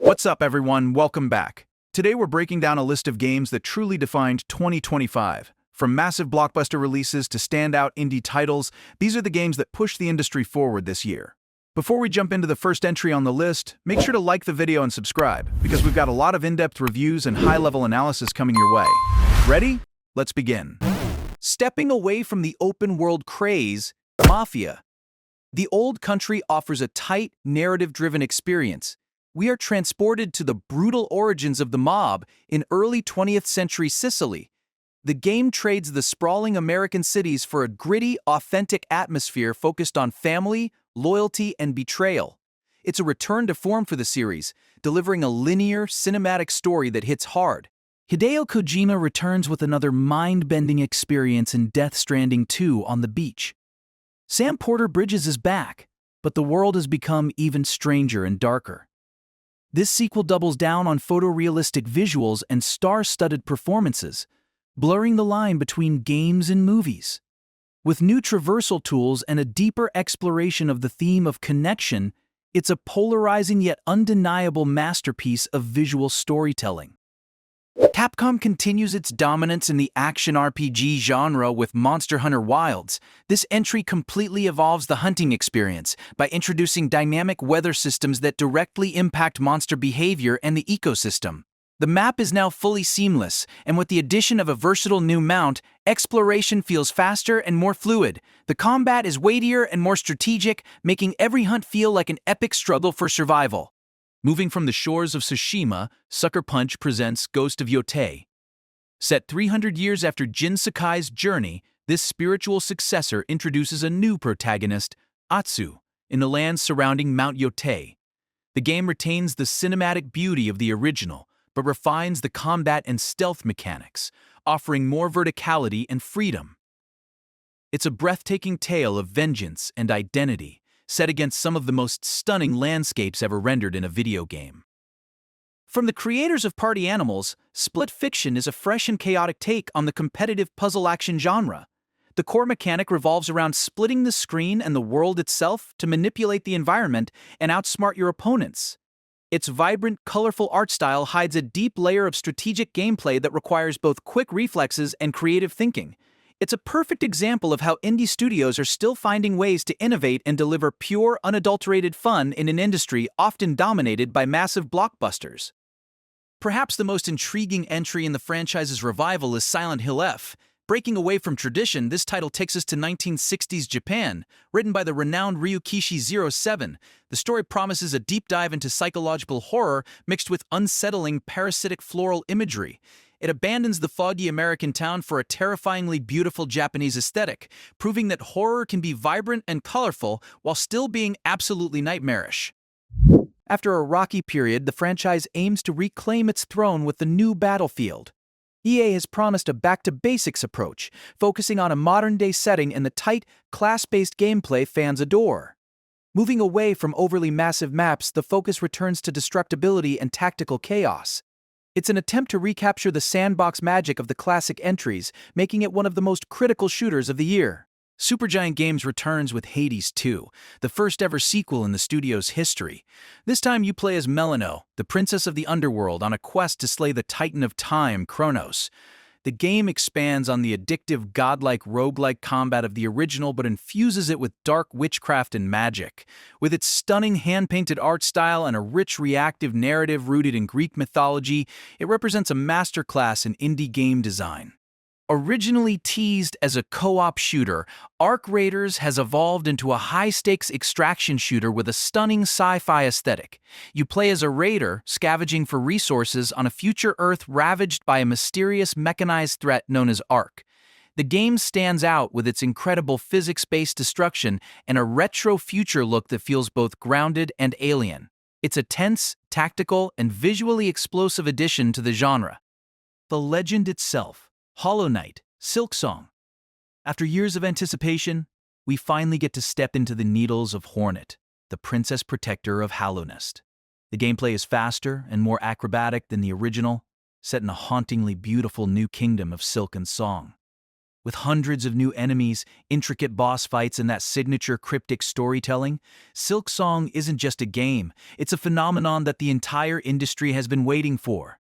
What's up, everyone? Welcome back. Today we're breaking down a list of games that truly defined 2025. From massive blockbuster releases to standout indie titles, these are the games that pushed the industry forward this year. Before we jump into the first entry on the list, make sure to like the video and subscribe, because we've got a lot of in-depth reviews and high-level analysis coming your way. Ready? Let's begin. Stepping away from the open-world craze, Mafia. The Old Country offers a tight, narrative-driven experience. We are transported to the brutal origins of the mob in early 20th century Sicily. The game trades the sprawling American cities for a gritty, authentic atmosphere focused on family, loyalty, and betrayal. It's a return to form for the series, delivering a linear, cinematic story that hits hard. Hideo Kojima returns with another mind-bending experience in Death Stranding 2 on the beach. Sam Porter Bridges is back, but the world has become even stranger and darker. This sequel doubles down on photorealistic visuals and star-studded performances, blurring the line between games and movies. With new traversal tools and a deeper exploration of the theme of connection, it's a polarizing yet undeniable masterpiece of visual storytelling. Capcom continues its dominance in the action RPG genre with Monster Hunter Wilds. This entry completely evolves the hunting experience by introducing dynamic weather systems that directly impact monster behavior and the ecosystem. The map is now fully seamless, and with the addition of a versatile new mount, exploration feels faster and more fluid. The combat is weightier and more strategic, making every hunt feel like an epic struggle for survival. Moving from the shores of Tsushima, Sucker Punch presents Ghost of Yotei. Set 300 years after Jin Sakai's journey, this spiritual successor introduces a new protagonist, Atsu, in the lands surrounding Mount Yotei. The game retains the cinematic beauty of the original, but refines the combat and stealth mechanics, offering more verticality and freedom. It's a breathtaking tale of vengeance and identity, set against some of the most stunning landscapes ever rendered in a video game. From the creators of Party Animals, Split Fiction is a fresh and chaotic take on the competitive puzzle action genre. The core mechanic revolves around splitting the screen and the world itself to manipulate the environment and outsmart your opponents. Its vibrant, colorful art style hides a deep layer of strategic gameplay that requires both quick reflexes and creative thinking. It's a perfect example of how indie studios are still finding ways to innovate and deliver pure, unadulterated fun in an industry often dominated by massive blockbusters. Perhaps the most intriguing entry in the franchise's revival is Silent Hill F. Breaking away from tradition, this title takes us to 1960s Japan, written by the renowned Ryukishi 07. The story promises a deep dive into psychological horror mixed with unsettling parasitic floral imagery. It abandons the foggy American town for a terrifyingly beautiful Japanese aesthetic, proving that horror can be vibrant and colorful while still being absolutely nightmarish. After a rocky period, the franchise aims to reclaim its throne with the new Battlefield. EA has promised a back-to-basics approach, focusing on a modern-day setting and the tight, class-based gameplay fans adore. Moving away from overly massive maps, the focus returns to destructibility and tactical chaos. It's an attempt to recapture the sandbox magic of the classic entries, making it one of the most critical shooters of the year. Supergiant Games returns with Hades 2, the first-ever sequel in the studio's history. This time you play as Melino, the princess of the underworld, on a quest to slay the titan of time, Kronos. The game expands on the addictive, godlike, roguelike combat of the original but infuses it with dark witchcraft and magic. With its stunning hand-painted art style and a rich, reactive narrative rooted in Greek mythology, it represents a masterclass in indie game design. Originally teased as a co-op shooter, Arc Raiders has evolved into a high-stakes extraction shooter with a stunning sci-fi aesthetic. You play as a raider, scavenging for resources on a future Earth ravaged by a mysterious mechanized threat known as Arc. The game stands out with its incredible physics-based destruction and a retro future look that feels both grounded and alien. It's a tense, tactical, and visually explosive addition to the genre. The legend itself. Hollow Knight, Silksong. After years of anticipation, we finally get to step into the needles of Hornet, the princess protector of Hallownest. The gameplay is faster and more acrobatic than the original, set in a hauntingly beautiful new kingdom of silk and song. With hundreds of new enemies, intricate boss fights, and that signature cryptic storytelling, Silksong isn't just a game, it's a phenomenon that the entire industry has been waiting for.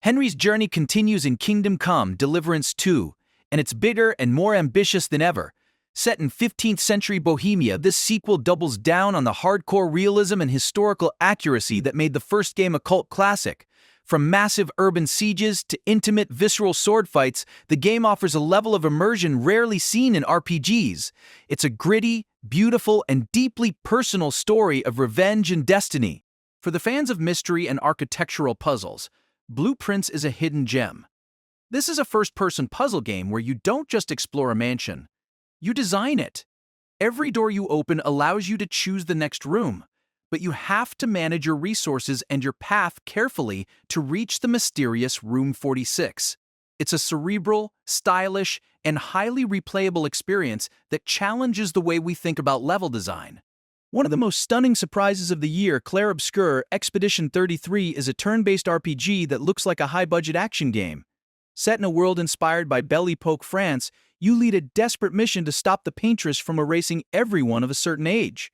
Henry's journey continues in Kingdom Come: Deliverance 2, and it's bigger and more ambitious than ever. Set in 15th century Bohemia, this sequel doubles down on the hardcore realism and historical accuracy that made the first game a cult classic. From massive urban sieges to intimate, visceral sword fights, the game offers a level of immersion rarely seen in RPGs. It's a gritty, beautiful, and deeply personal story of revenge and destiny. For the fans of mystery and architectural puzzles, Blueprints is a hidden gem. This is a first-person puzzle game where you don't just explore a mansion, you design it. Every door you open allows you to choose the next room, but you have to manage your resources and your path carefully to reach the mysterious Room 46. It's a cerebral, stylish, and highly replayable experience that challenges the way we think about level design. One of the most stunning surprises of the year, Clair Obscur Expedition 33, is a turn-based RPG that looks like a high-budget action game. Set in a world inspired by Belle Epoque France, you lead a desperate mission to stop the paintress from erasing everyone of a certain age.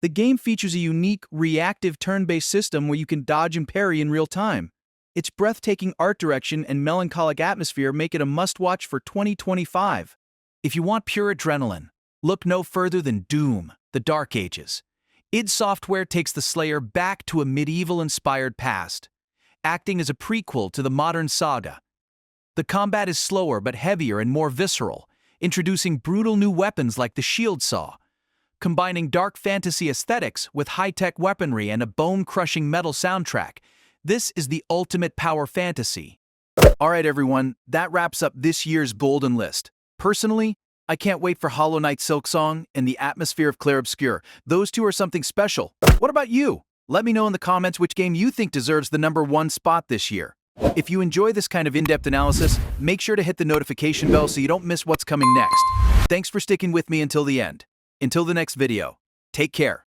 The game features a unique, reactive turn-based system where you can dodge and parry in real time. Its breathtaking art direction and melancholic atmosphere make it a must-watch for 2025. If you want pure adrenaline, look no further than Doom: The Dark Ages. id Software takes the Slayer back to a medieval-inspired past, acting as a prequel to the modern saga. The combat is slower but heavier and more visceral, introducing brutal new weapons like the shield saw. Combining dark fantasy aesthetics with high-tech weaponry and a bone-crushing metal soundtrack, this is the ultimate power fantasy. Alright everyone, that wraps up this year's Golden List. Personally, I can't wait for Hollow Knight Silksong and the atmosphere of Clair Obscur. Those two are something special. What about you? Let me know in the comments which game you think deserves the #1 spot this year. If you enjoy this kind of in-depth analysis, make sure to hit the notification bell so you don't miss what's coming next. Thanks for sticking with me until the end. Until the next video, take care.